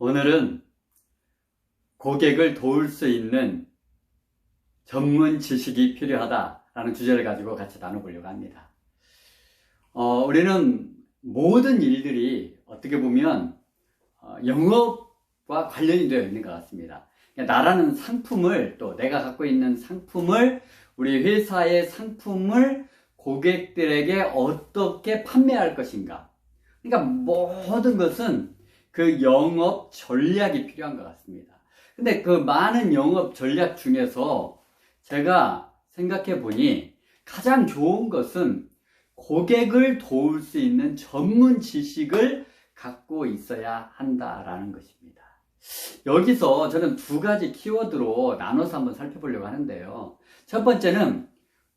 오늘은 고객을 도울 수 있는 전문 지식이 필요하다라는 주제를 가지고 같이 나눠보려고 합니다. 우리는 모든 일들이 어떻게 보면 영업과 관련이 되어 있는 것 같습니다. 나라는 상품을, 또 내가 갖고 있는 상품을, 우리 회사의 상품을 고객들에게 어떻게 판매할 것인가. 그러니까 모든 것은 그 영업 전략이 필요한 것 같습니다. 근데 그 많은 영업 전략 중에서 제가 생각해 보니 가장 좋은 것은 고객을 도울 수 있는 전문 지식을 갖고 있어야 한다라는 것입니다. 여기서 저는 두 가지 키워드로 나눠서 한번 살펴보려고 하는데요. 첫 번째는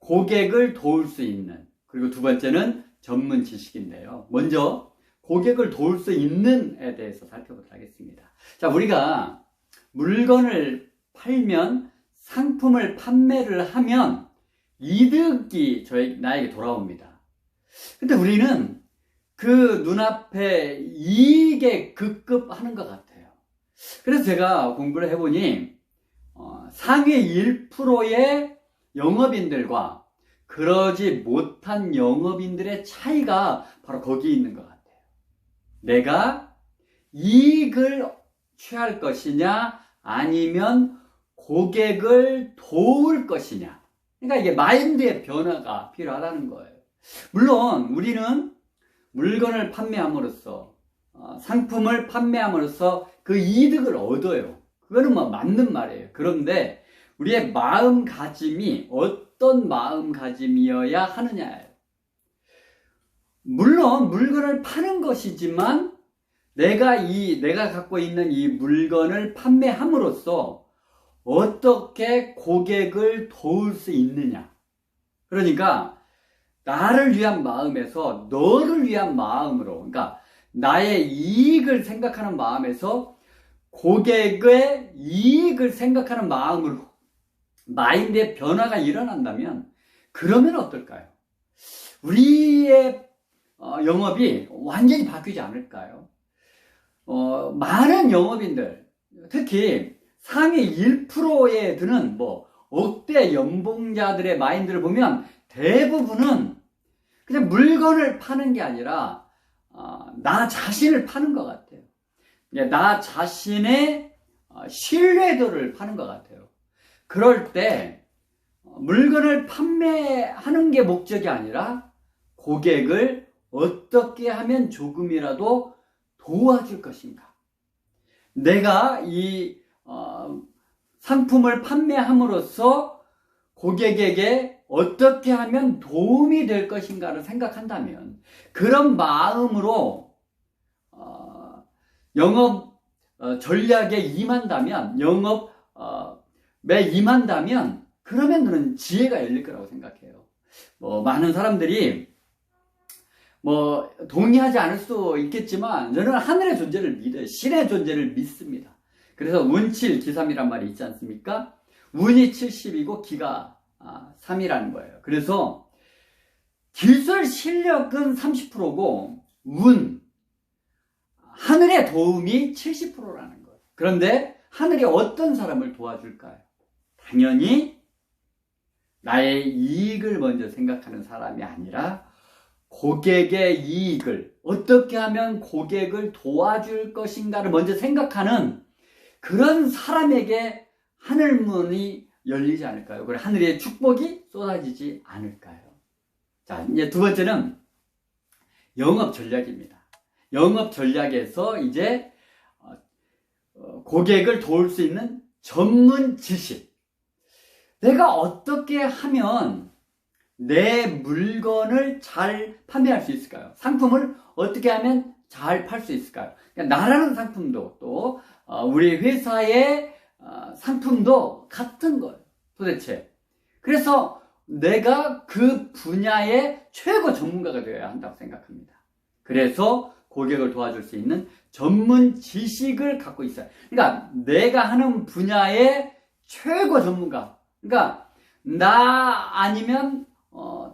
고객을 도울 수 있는, 그리고 두 번째는 전문 지식인데요. 먼저 고객을 도울 수 있는에 대해서 살펴보도록 하겠습니다. 자, 우리가 물건을 팔면, 상품을 판매를 하면 이득이 나에게 돌아옵니다. 근데 우리는 그 눈앞에 이익에 급급하는 것 같아요. 그래서 제가 공부를 해보니 상위 1%의 영업인들과 그러지 못한 영업인들의 차이가 바로 거기에 있는 것 같아요. 내가 이익을 취할 것이냐, 아니면 고객을 도울 것이냐. 그러니까 이게 마인드의 변화가 필요하다는 거예요. 물론 우리는 물건을 판매함으로써, 상품을 판매함으로써 그 이득을 얻어요. 그거는 뭐 맞는 말이에요. 그런데 우리의 마음가짐이 어떤 마음가짐이어야 하느냐예요. 물론 물건을 파는 것이지만 내가 갖고 있는 이 물건을 판매함으로써 어떻게 고객을 도울 수 있느냐. 그러니까 나를 위한 마음에서 너를 위한 마음으로, 그러니까 나의 이익을 생각하는 마음에서 고객의 이익을 생각하는 마음으로 마인드의 변화가 일어난다면, 그러면 어떨까요? 우리의 영업이 완전히 바뀌지 않을까요? 많은 영업인들, 특히 상위 1%에 드는 억대 연봉자들의 마인드를 보면 대부분은 그냥 물건을 파는 게 아니라 나 자신을 파는 것 같아요. 나 자신의 신뢰도를 파는 것 같아요. 그럴 때 물건을 판매하는 게 목적이 아니라 고객을 어떻게 하면 조금이라도 도와줄 것인가. 내가 이 상품을 판매함으로써 고객에게 어떻게 하면 도움이 될 것인가를 생각한다면, 그런 마음으로 영업 전략에 임한다면, 영업에 임한다면, 그러면 저는 지혜가 열릴 거라고 생각해요. 많은 사람들이 동의하지 않을 수 있겠지만 저는 하늘의 존재를 믿어요. 신의 존재를 믿습니다. 그래서 운칠 기삼이란 말이 있지 않습니까? 운이 70이고 기가 3이라는 거예요. 그래서 기술 실력은 30%고 하늘의 도움이 70%라는 거예요. 그런데 하늘이 어떤 사람을 도와줄까요? 당연히 나의 이익을 먼저 생각하는 사람이 아니라 고객의 이익을, 어떻게 하면 고객을 도와줄 것인가를 먼저 생각하는 그런 사람에게 하늘문이 열리지 않을까요? 그리고 하늘의 축복이 쏟아지지 않을까요? 자, 이제 두 번째는 영업 전략입니다. 영업 전략에서 이제 고객을 도울 수 있는 전문 지식. 내가 어떻게 하면 내 물건을 잘 판매할 수 있을까요? 상품을 어떻게 하면 잘 팔 수 있을까요? 그러니까 나라는 상품도, 또 우리 회사의 상품도 같은 거예요, 도대체. 그래서 내가 그 분야의 최고 전문가가 되어야 한다고 생각합니다. 그래서 고객을 도와줄 수 있는 전문 지식을 갖고 있어요. 그러니까 내가 하는 분야의 최고 전문가, 그러니까 나 아니면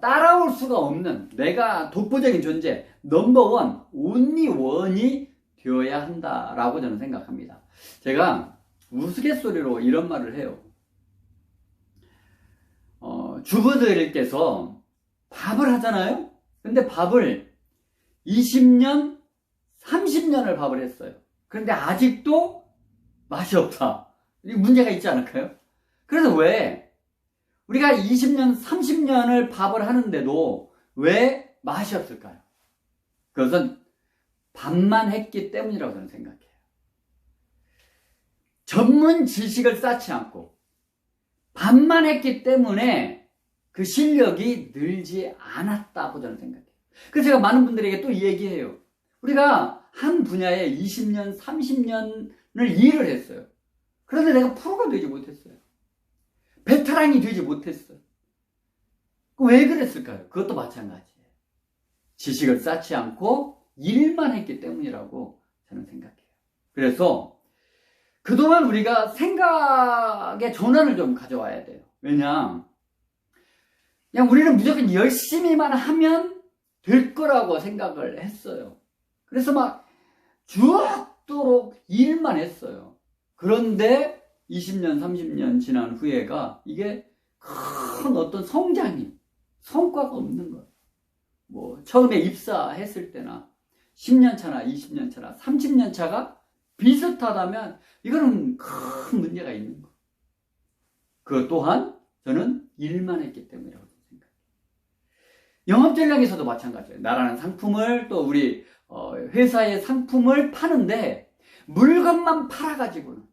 따라올 수가 없는, 내가 독보적인 존재, 넘버원, 온리 원이 되어야 한다라고 저는 생각합니다. 제가 우스갯소리로 이런 말을 해요. 주부들께서 밥을 하잖아요. 근데 밥을 20년, 30년을 밥을 했어요. 그런데 아직도 맛이 없다. 이 문제가 있지 않을까요? 그래서 왜 우리가 20년, 30년을 밥을 하는데도 왜 맛이 없을까요? 그것은 밥만 했기 때문이라고 저는 생각해요. 전문 지식을 쌓지 않고 밥만 했기 때문에 그 실력이 늘지 않았다고 저는 생각해요. 그래서 제가 많은 분들에게 또 얘기해요. 우리가 한 분야에 20년, 30년을 일을 했어요. 그런데 내가 프로가 되지 못했어요. 베테랑이 되지 못했어요. 왜 그랬을까요? 그것도 마찬가지예요. 지식을 쌓지 않고 일만 했기 때문이라고 저는 생각해요. 그래서 그동안 우리가 생각의 전환을 좀 가져와야 돼요. 왜냐? 그냥 우리는 무조건 열심히만 하면 될 거라고 생각을 했어요. 그래서 막 죽도록 일만 했어요. 그런데 20년, 30년 지난 후에가 이게 큰 어떤 성장이, 성과가 없는 거예요. 뭐 처음에 입사했을 때나 10년 차나 20년 차나 30년 차가 비슷하다면 이거는 큰 문제가 있는 거예요. 그것 또한 저는 일만 했기 때문이라고 생각해요. 영업 전략에서도 마찬가지예요. 나라는 상품을 또 우리 회사의 상품을 파는데 물건만 팔아가지고는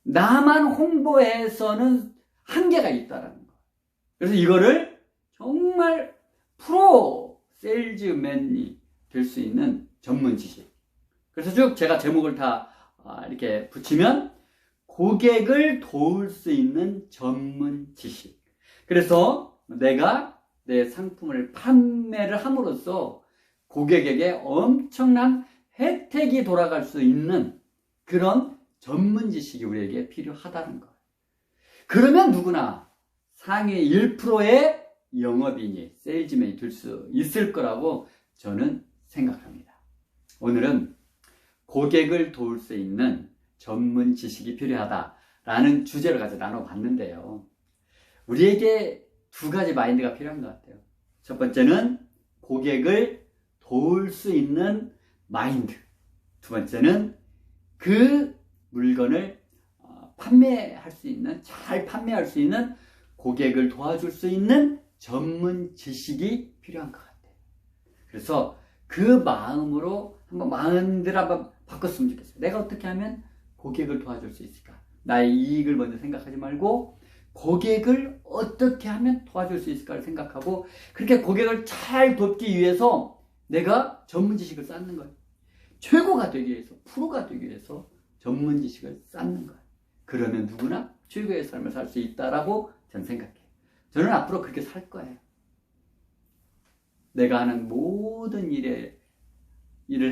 나만 홍보해서는 한계가 있다라는 거예요. 그래서 이거를 정말 프로 세일즈맨이 될 수 있는 전문 지식. 그래서 쭉 제가 제목을 다 이렇게 붙이면 고객을 도울 수 있는 전문 지식. 그래서 내가 내 상품을 판매를 함으로써 고객에게 엄청난 혜택이 돌아갈 수 있는 그런 전문 지식이 우리에게 필요하다는 거예요. 그러면 누구나 상위 1%의 영업인이, 세일즈맨이 될 수 있을 거라고 저는 생각합니다. 오늘은 고객을 도울 수 있는 전문 지식이 필요하다라는 주제를 가지고 나눠봤는데요. 우리에게 두 가지 마인드가 필요한 것 같아요. 첫 번째는 고객을 도울 수 있는 마인드. 두 번째는 그 물건을 판매할 수 있는, 잘 판매할 수 있는, 고객을 도와줄 수 있는 전문 지식이 필요한 것 같아요. 그래서 그 마음으로 마음들 한번 바꿨으면 좋겠어요. 내가 어떻게 하면 고객을 도와줄 수 있을까? 나의 이익을 먼저 생각하지 말고 고객을 어떻게 하면 도와줄 수 있을까를 생각하고, 그렇게 고객을 잘 돕기 위해서 내가 전문 지식을 쌓는 거예요. 최고가 되기 위해서, 프로가 되기 위해서 전문 지식을 쌓는 거예요. 그러면 누구나 최고의 삶을 살 수 있다라고 저는 생각해요. 저는 앞으로 그렇게 살 거예요. 내가 하는 모든 일을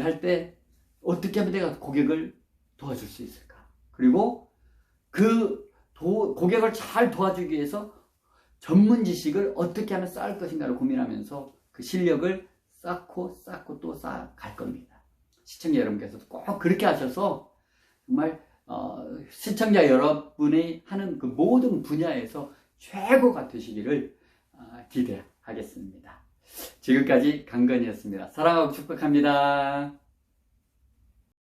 할 때 어떻게 하면 내가 고객을 도와줄 수 있을까? 그리고 그 고객을 잘 도와주기 위해서 전문 지식을 어떻게 하면 쌓을 것인가를 고민하면서 그 실력을 쌓고 또 쌓아갈 겁니다. 시청자 여러분께서도 꼭 그렇게 하셔서 정말 시청자 여러분이 하는 그 모든 분야에서 최고가 되시기를 기대하겠습니다. 지금까지 강건이었습니다. 사랑하고 축복합니다.